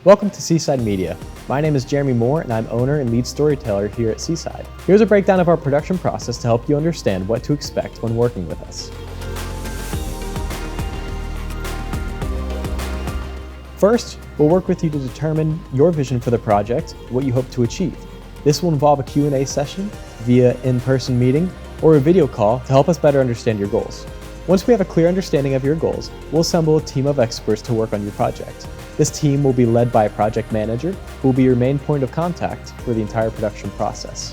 Welcome to Seaside Media. My name is Jeremy Moore and I'm owner and lead storyteller here at Seaside. Here's a breakdown of our production process to help you understand what to expect when working with us. First, we'll work with you to determine your vision for the project, what you hope to achieve. This will involve a Q&A session via in-person meeting or a video call to help us better understand your goals. Once we have a clear understanding of your goals, we'll assemble a team of experts to work on your project. This team will be led by a project manager who will be your main point of contact for the entire production process.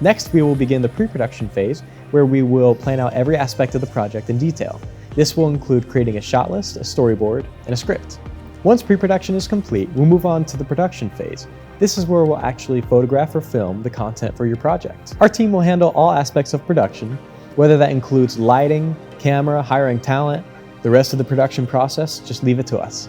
Next, we will begin the pre-production phase, where we will plan out every aspect of the project in detail. This will include creating a shot list, a storyboard, and a script. Once pre-production is complete, we'll move on to the production phase. This is where we'll actually photograph or film the content for your project. Our team will handle all aspects of production, whether that includes lighting, camera, hiring talent. The rest of the production process, just leave it to us.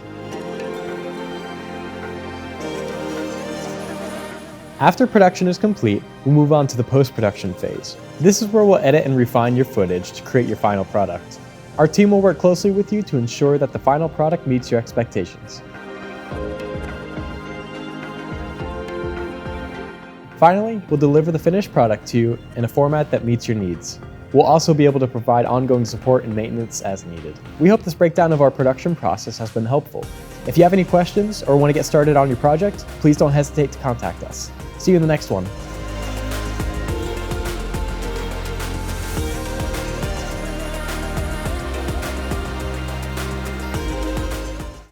After production is complete, we'll move on to the post-production phase. This is where we'll edit and refine your footage to create your final product. Our team will work closely with you to ensure that the final product meets your expectations. Finally, we'll deliver the finished product to you in a format that meets your needs. We'll also be able to provide ongoing support and maintenance as needed. We hope this breakdown of our production process has been helpful. If you have any questions or want to get started on your project, please don't hesitate to contact us. See you in the next one.